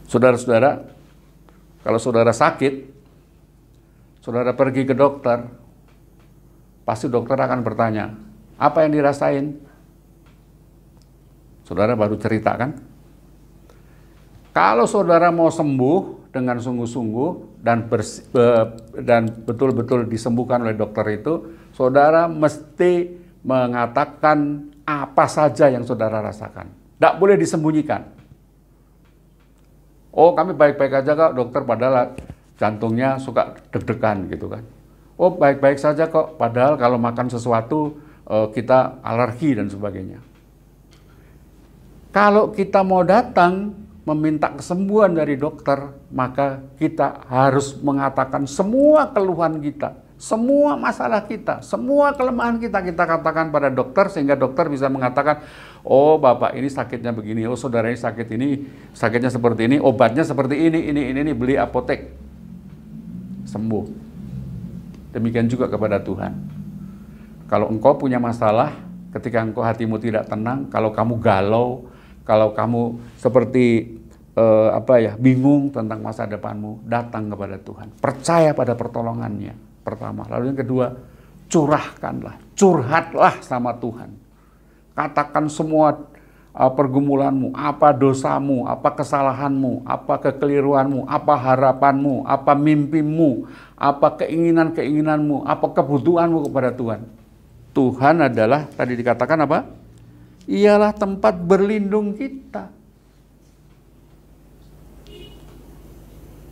Saudara-saudara, kalau saudara sakit, saudara pergi ke dokter, pasti dokter akan bertanya, apa yang dirasain? Saudara baru cerita kan? Kalau saudara mau sembuh dengan sungguh-sungguh dan betul-betul disembuhkan oleh dokter itu, saudara mesti mengatakan apa saja yang saudara rasakan. Tidak boleh disembunyikan. Oh, kami baik-baik aja kok dokter, padahal jantungnya suka deg-degan gitu kan. Oh, baik-baik saja kok, padahal kalau makan sesuatu kita alergi dan sebagainya. Kalau kita mau datang meminta kesembuhan dari dokter, maka kita harus mengatakan semua keluhan kita, semua masalah kita, semua kelemahan kita katakan pada dokter, sehingga dokter bisa mengatakan, oh Bapak ini sakitnya begini, oh saudara ini sakitnya seperti ini, obatnya seperti ini, beli apotek, sembuh. Demikian juga kepada Tuhan. Kalau engkau punya masalah, ketika engkau hatimu tidak tenang, kalau kamu galau, kalau kamu seperti bingung tentang masa depanmu, datang kepada Tuhan. Percaya pada pertolongannya, pertama. Lalu yang kedua, curhatlah sama Tuhan. Katakan semua pergumulanmu, apa dosamu, apa kesalahanmu, apa kekeliruanmu, apa harapanmu, apa mimpimu, apa keinginanmu, apa kebutuhanmu kepada Tuhan. Tuhan adalah, tadi dikatakan apa? Ialah tempat berlindung kita.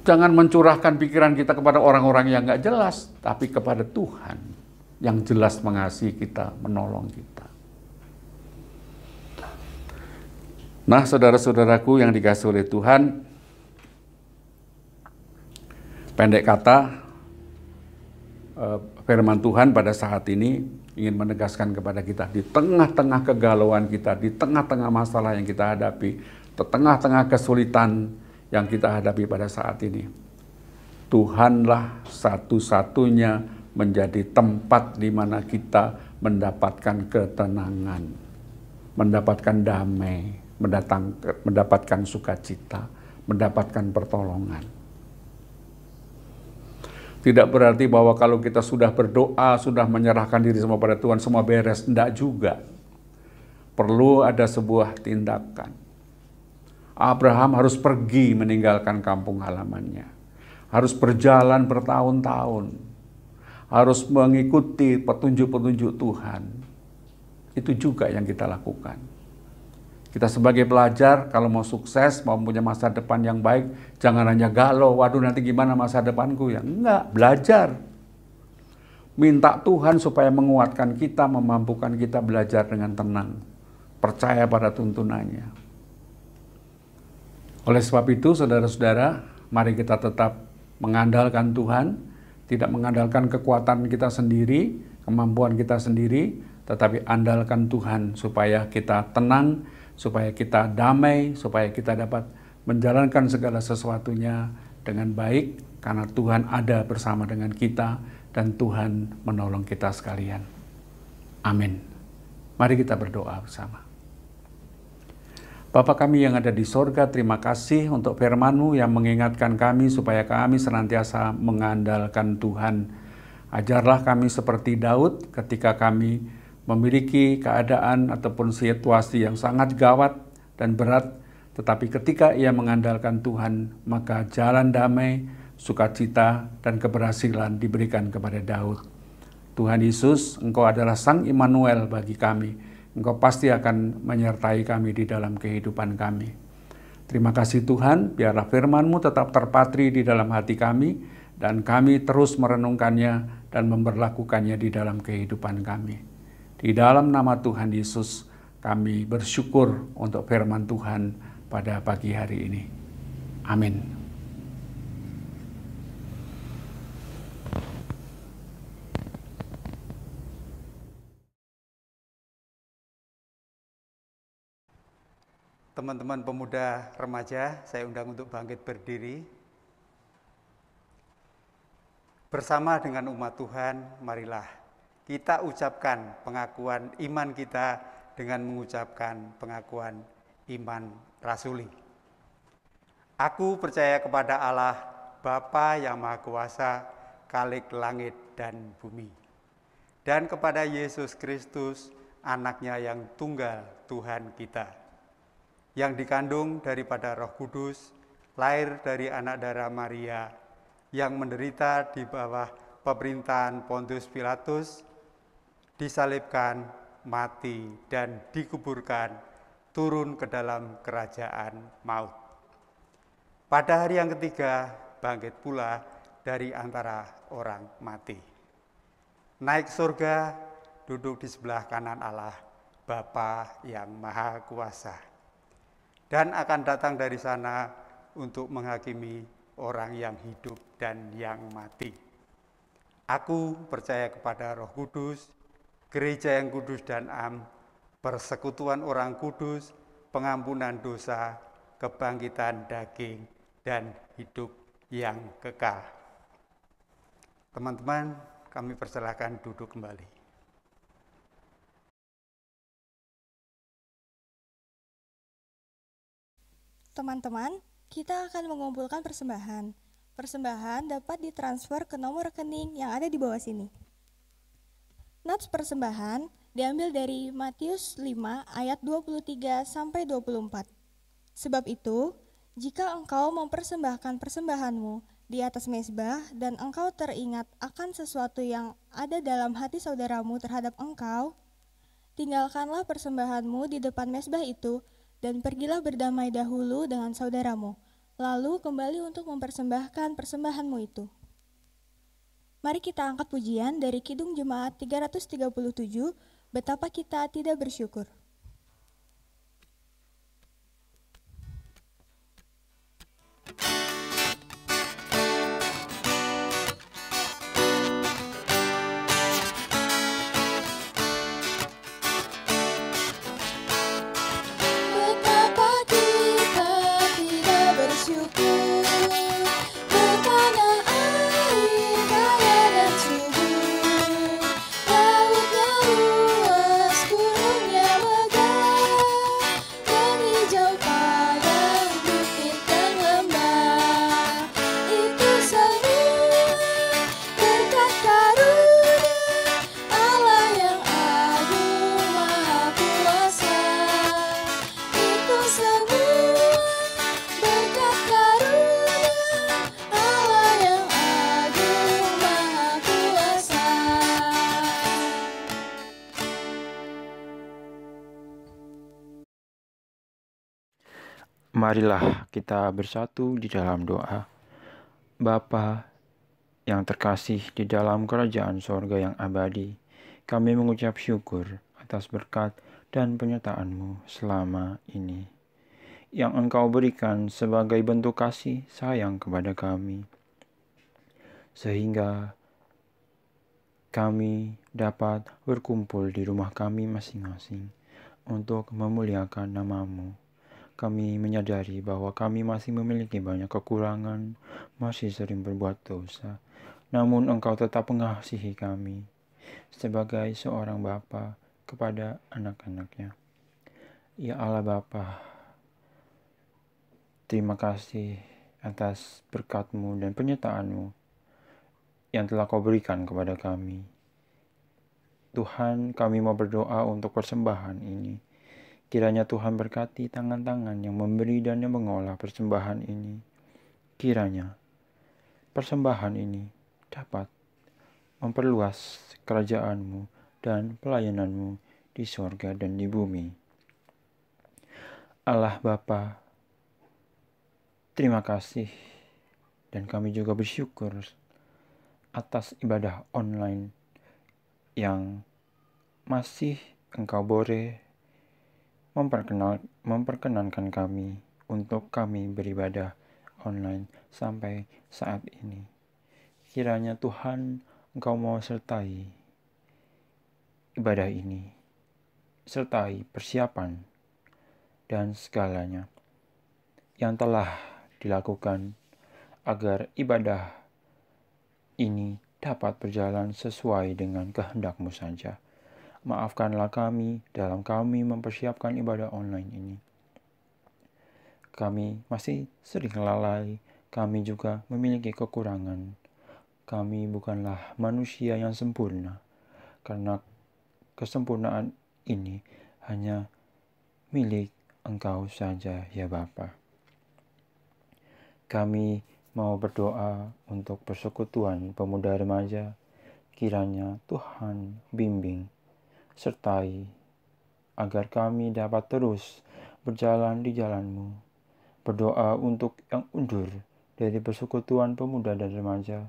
Jangan mencurahkan pikiran kita kepada orang-orang yang nggak jelas, tapi kepada Tuhan yang jelas mengasihi kita, menolong kita. Nah, saudara-saudaraku yang dikasihi oleh Tuhan, pendek kata, firman Tuhan pada saat ini ingin menegaskan kepada kita, di tengah-tengah kegalauan kita, di tengah-tengah masalah yang kita hadapi, di tengah-tengah kesulitan yang kita hadapi pada saat ini, Tuhanlah satu-satunya menjadi tempat di mana kita mendapatkan ketenangan, mendapatkan damai, mendapatkan sukacita, mendapatkan pertolongan. Tidak berarti bahwa kalau kita sudah berdoa, sudah menyerahkan diri semua pada Tuhan, semua beres. Tidak juga. Perlu ada sebuah tindakan. Abraham harus pergi meninggalkan kampung halamannya. Harus berjalan bertahun-tahun. Harus mengikuti petunjuk-petunjuk Tuhan. Itu juga yang kita lakukan. Kita sebagai pelajar, kalau mau sukses, mau punya masa depan yang baik, jangan hanya galau, waduh nanti gimana masa depanku ya. Enggak, belajar. Minta Tuhan supaya menguatkan kita, memampukan kita belajar dengan tenang. Percaya pada tuntunannya. Oleh sebab itu, saudara-saudara, mari kita tetap mengandalkan Tuhan, tidak mengandalkan kekuatan kita sendiri, kemampuan kita sendiri, tetapi andalkan Tuhan supaya kita tenang, supaya kita damai, supaya kita dapat menjalankan segala sesuatunya dengan baik, karena Tuhan ada bersama dengan kita dan Tuhan menolong kita sekalian. Amin. Mari kita berdoa bersama. Bapa kami yang ada di sorga, terima kasih untuk firman-Mu yang mengingatkan kami supaya kami senantiasa mengandalkan Tuhan. Ajarlah kami seperti Daud ketika kami memiliki keadaan ataupun situasi yang sangat gawat dan berat, tetapi ketika ia mengandalkan Tuhan, maka jalan damai, sukacita, dan keberhasilan diberikan kepada Daud. Tuhan Yesus, Engkau adalah Sang Immanuel bagi kami. Engkau pasti akan menyertai kami di dalam kehidupan kami. Terima kasih Tuhan, biarlah firman-Mu tetap terpatri di dalam hati kami, dan kami terus merenungkannya dan memberlakukannya di dalam kehidupan kami. Di dalam nama Tuhan Yesus, kami bersyukur untuk firman Tuhan pada pagi hari ini. Amin. Teman-teman pemuda remaja, saya undang untuk bangkit berdiri. Bersama dengan umat Tuhan, marilah kita ucapkan pengakuan iman kita dengan mengucapkan pengakuan iman rasuli. Aku percaya kepada Allah, Bapa yang Maha Kuasa, Khalik langit dan bumi, dan kepada Yesus Kristus, Anak-Nya yang tunggal Tuhan kita, yang dikandung daripada Roh Kudus, lahir dari anak darah Maria, yang menderita di bawah pemerintahan Pontius Pilatus, disalibkan, mati, dan dikuburkan, turun ke dalam kerajaan maut. Pada hari yang ketiga, bangkit pula dari antara orang mati. Naik surga, duduk di sebelah kanan Allah, Bapa yang Maha Kuasa. dan akan datang dari sana untuk menghakimi orang yang hidup dan yang mati. Aku percaya kepada Roh Kudus, gereja yang kudus dan am, persekutuan orang kudus, pengampunan dosa, kebangkitan daging, dan hidup yang kekal. Teman-teman, kami persilahkan duduk kembali. Teman-teman, kita akan mengumpulkan persembahan. Persembahan dapat ditransfer ke nomor rekening yang ada di bawah sini. Nats persembahan diambil dari Matius 5 ayat 23 sampai 24. Sebab itu, jika engkau mempersembahkan persembahanmu di atas mezbah dan engkau teringat akan sesuatu yang ada dalam hati saudaramu terhadap engkau, tinggalkanlah persembahanmu di depan mezbah itu dan pergilah berdamai dahulu dengan saudaramu, lalu kembali untuk mempersembahkan persembahanmu itu. Mari kita angkat pujian dari Kidung Jemaat 337, Betapa Kita Tidak Bersyukur. Betapa kita tidak bersyukur, bertanah air kaya dan subur, lautnya luas, gunungnya megah, dan hijau padang, bukit dan lembah. Itu semua berkat karunia Allah yang agung maha kuasa. Itu semua berkat karunia Allah yang agung maha kuasa. Marilah kita bersatu di dalam doa. Bapa yang terkasih di dalam kerajaan sorga yang abadi, kami mengucap syukur atas berkat dan penyertaan-Mu selama ini, yang Engkau berikan sebagai bentuk kasih sayang kepada kami, sehingga kami dapat berkumpul di rumah kami masing-masing untuk memuliakan nama-Mu. Kami menyadari bahwa kami masih memiliki banyak kekurangan, masih sering berbuat dosa. Namun Engkau tetap mengasihi kami sebagai seorang bapa kepada anak-anaknya. Ya Allah Bapa, terima kasih atas berkat-Mu dan penyertaan-Mu yang telah Kau berikan kepada kami. Tuhan, kami mau berdoa untuk persembahan ini. Kiranya Tuhan berkati tangan-tangan yang memberi dan yang mengolah persembahan ini. Kiranya persembahan ini dapat memperluas kerajaan-Mu dan pelayanan-Mu di sorga dan di bumi. Allah Bapa, terima kasih dan kami juga bersyukur atas ibadah online yang masih Engkau boleh memperkenankan kami untuk kami beribadah online sampai saat ini. Kiranya Tuhan Engkau mau sertai ibadah ini, sertai persiapan dan segalanya yang telah dilakukan agar ibadah ini dapat berjalan sesuai dengan kehendak-Mu saja. Maafkanlah kami dalam kami mempersiapkan ibadah online ini. Kami masih sering lalai, kami juga memiliki kekurangan. Kami bukanlah manusia yang sempurna, karena kesempurnaan ini hanya milik Engkau saja, ya Bapa. Kami mau berdoa untuk persekutuan pemuda remaja. Kiranya Tuhan bimbing, sertai, agar kami dapat terus berjalan di jalan-Mu. Berdoa untuk yang undur dari persekutuan pemuda dan remaja.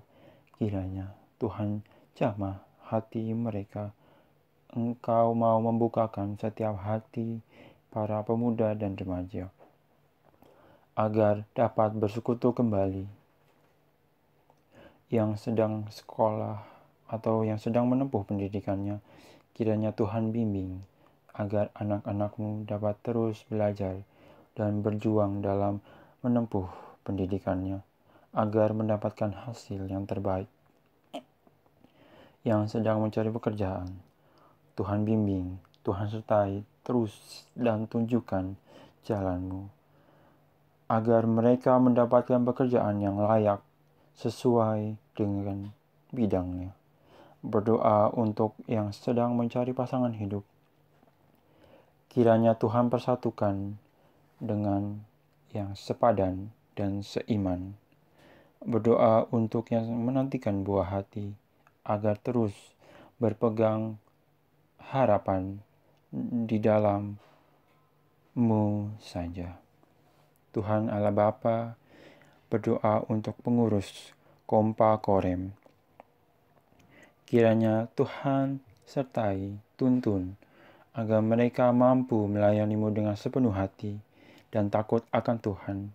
Kiranya Tuhan jamah hati mereka. Engkau mau membukakan setiap hati para pemuda dan remaja agar dapat bersekutu kembali. Yang sedang sekolah atau yang sedang menempuh pendidikannya, kiranya Tuhan bimbing agar anak-anak-Mu dapat terus belajar dan berjuang dalam menempuh pendidikannya, agar mendapatkan hasil yang terbaik. Yang sedang mencari pekerjaan, Tuhan bimbing, Tuhan sertai terus dan tunjukkan jalan-Mu, agar mereka mendapatkan pekerjaan yang layak sesuai dengan bidangnya. Berdoa untuk yang sedang mencari pasangan hidup, kiranya Tuhan persatukan dengan yang sepadan dan seiman. Berdoa untuk yang menantikan buah hati, agar terus berpegang harapan di dalam-Mu saja. Tuhan Allah Bapa, berdoa untuk pengurus Kompa Korem. Kiranya Tuhan sertai, tuntun, agar mereka mampu melayani-Mu dengan sepenuh hati dan takut akan Tuhan.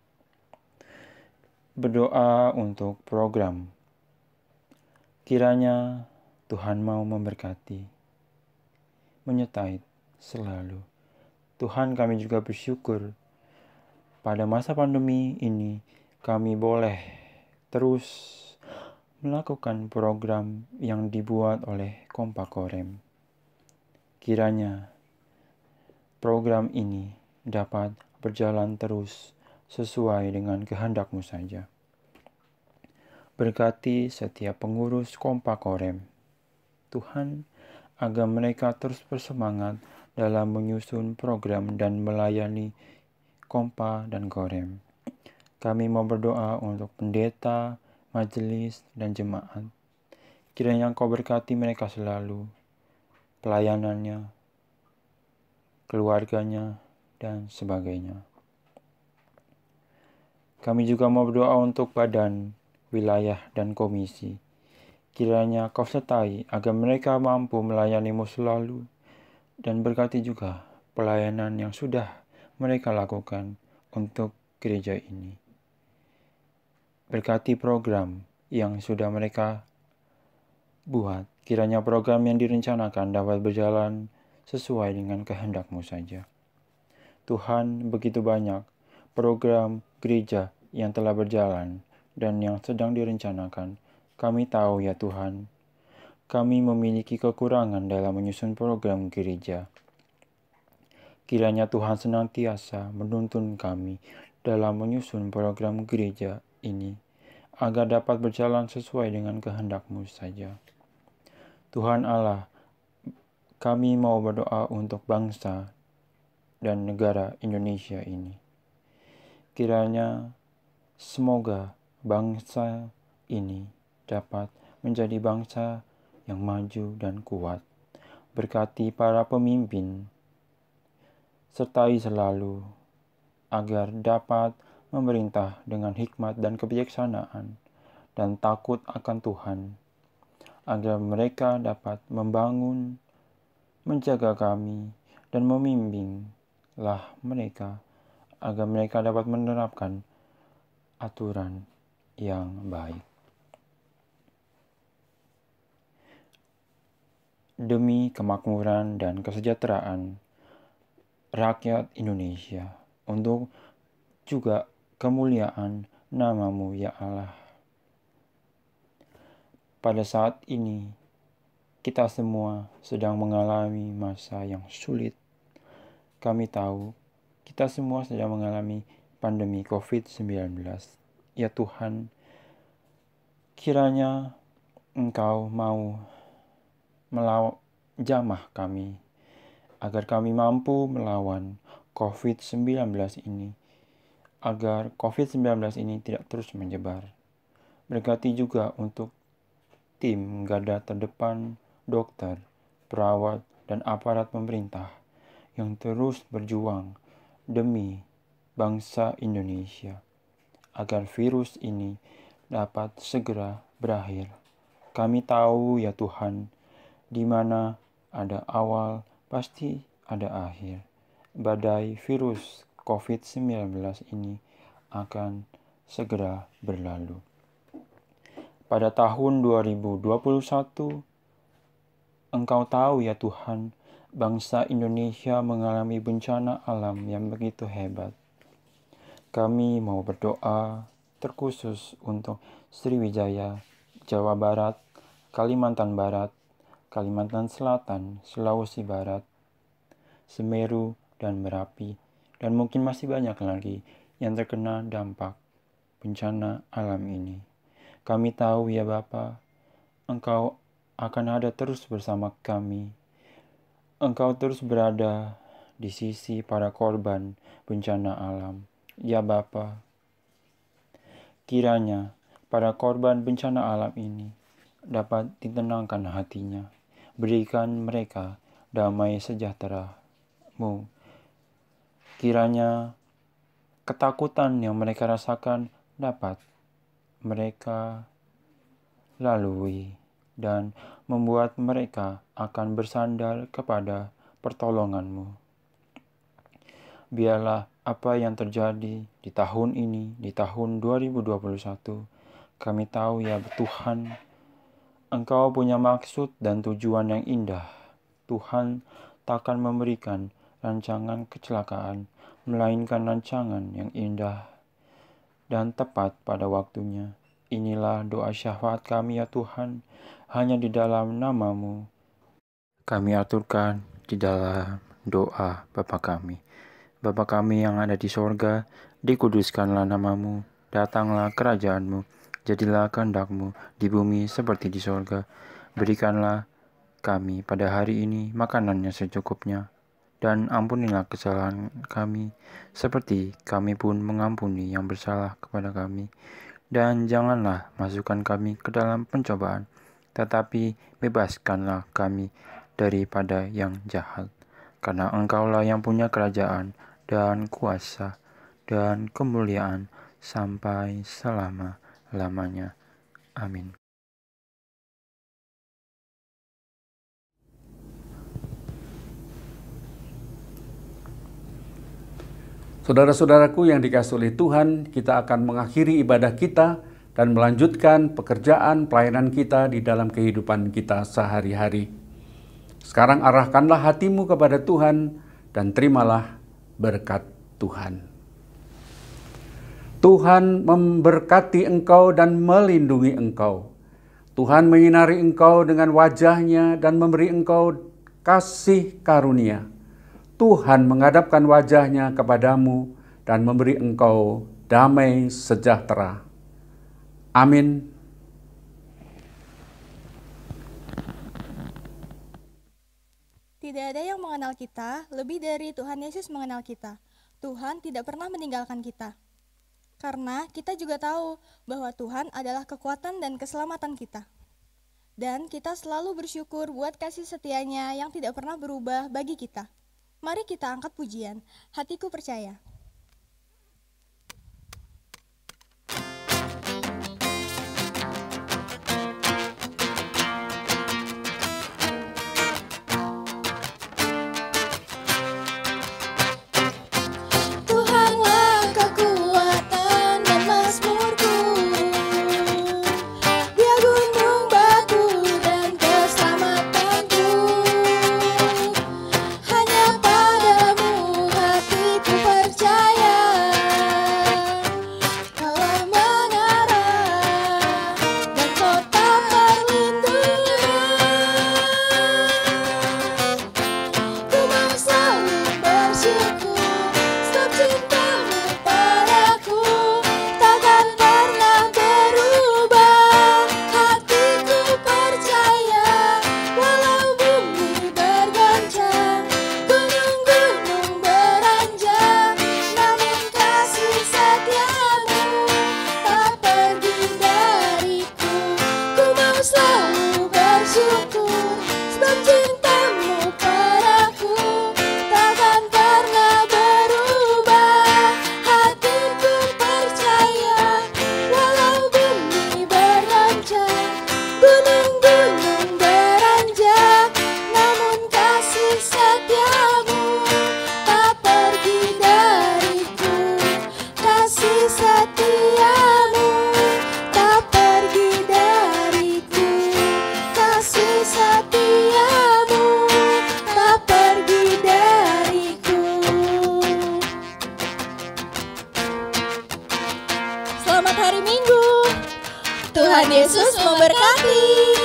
Berdoa untuk program. Kiranya Tuhan mau memberkati, menyertai selalu. Tuhan, kami juga bersyukur pada masa pandemi ini kami boleh terus melakukan program yang dibuat oleh Kompa Korem. Kiranya program ini dapat berjalan terus sesuai dengan kehendak-Mu saja. Berkati setiap pengurus Kompa Korem, Tuhan, agar mereka terus bersemangat dalam menyusun program dan melayani Kompa dan Korem. Kami mau berdoa untuk pendeta, majelis, dan jemaat. Kiranya Engkau berkati mereka selalu, pelayanannya, keluarganya, dan sebagainya. Kami juga mau berdoa untuk badan, wilayah, dan komisi. Kiranya Kau sertai agar mereka mampu melayani-Mu selalu, dan berkati juga pelayanan yang sudah mereka lakukan untuk gereja ini. Berkati program yang sudah mereka buat. Kiranya program yang direncanakan dapat berjalan sesuai dengan kehendak-Mu saja. Tuhan, begitu banyak program gereja yang telah berjalan dan yang sedang direncanakan. Kami tahu ya Tuhan, kami memiliki kekurangan dalam menyusun program gereja. Kiranya Tuhan senantiasa menuntun kami dalam menyusun program gereja ini, agar dapat berjalan sesuai dengan kehendak-Mu saja. Tuhan Allah, kami mau berdoa untuk bangsa dan negara Indonesia ini. Kiranya semoga bangsa ini dapat menjadi bangsa yang maju dan kuat. Berkati para pemimpin, sertai selalu agar dapat memerintah dengan hikmat dan kebijaksanaan dan takut akan Tuhan, agar mereka dapat membangun, menjaga kami, dan membimbinglah mereka, agar mereka dapat menerapkan aturan yang baik. Demi kemakmuran dan kesejahteraan rakyat Indonesia, untuk juga kemuliaan nama-Mu ya Allah. Pada saat ini, kita semua sedang mengalami masa yang sulit. Kami tahu, kita semua sedang mengalami pandemi COVID-19. Ya Tuhan, kiranya Engkau mau jamah kami, agar kami mampu melawan COVID-19 ini, agar COVID-19 ini tidak terus menyebar. Berkati juga untuk tim garda terdepan, dokter, perawat, dan aparat pemerintah yang terus berjuang demi bangsa Indonesia, agar virus ini dapat segera berakhir. Kami tahu ya Tuhan, di mana ada awal, pasti ada akhir. Badai virus COVID-19 ini akan segera berlalu. Pada tahun 2021, Engkau tahu ya Tuhan, bangsa Indonesia mengalami bencana alam yang begitu hebat. Kami mau berdoa terkhusus untuk Sriwijaya, Jawa Barat, Kalimantan Barat, Kalimantan Selatan, Sulawesi Barat, Semeru, dan Merapi, dan mungkin masih banyak lagi yang terkena dampak bencana alam ini. Kami tahu ya Bapa, Engkau akan ada terus bersama kami. Engkau terus berada di sisi para korban bencana alam. Ya Bapa, kiranya para korban bencana alam ini dapat ditenangkan hatinya. Berikan mereka damai sejahtera-Mu. Kiranya ketakutan yang mereka rasakan dapat mereka lalui dan membuat mereka akan bersandar kepada pertolongan-Mu. Biarlah apa yang terjadi di tahun ini, di tahun 2021, kami tahu ya Tuhan, Engkau punya maksud dan tujuan yang indah. Tuhan takkan memberikan rancangan kecelakaan, melainkan rancangan yang indah dan tepat pada waktunya. Inilah doa syafaat kami ya Tuhan, hanya di dalam nama-Mu. Kami aturkan di dalam doa Bapa kami. Bapa kami yang ada di sorga, dikuduskanlah nama-Mu, datanglah kerajaan-Mu, jadilah kehendak-Mu di bumi seperti di sorga. Berikanlah kami pada hari ini makanannya secukupnya, dan ampunilah kesalahan kami, seperti kami pun mengampuni yang bersalah kepada kami. Dan janganlah masukkan kami ke dalam pencobaan, tetapi bebaskanlah kami daripada yang jahat. Karena Engkaulah yang punya kerajaan dan kuasa dan kemuliaan sampai selama-lamanya. Amin. Saudara-saudaraku yang dikasihi oleh Tuhan, kita akan mengakhiri ibadah kita dan melanjutkan pekerjaan pelayanan kita di dalam kehidupan kita sehari-hari. Sekarang arahkanlah hatimu kepada Tuhan dan terimalah berkat Tuhan. Tuhan memberkati engkau dan melindungi engkau. Tuhan menyinari engkau dengan wajah-Nya dan memberi engkau kasih karunia. Tuhan menghadapkan wajah-Nya kepadamu dan memberi engkau damai sejahtera. Amin. Tidak ada yang mengenal kita lebih dari Tuhan Yesus mengenal kita. Tuhan tidak pernah meninggalkan kita. Karena kita juga tahu bahwa Tuhan adalah kekuatan dan keselamatan kita. Dan kita selalu bersyukur buat kasih setia-Nya yang tidak pernah berubah bagi kita. Mari kita angkat pujian, Hatiku Percaya. Tuhanlah kekuatan dan mazmurku, Dia gunung batu dan keselamatanku. Hanya padamu hatiku percaya. Tuhan Yesus memberkati.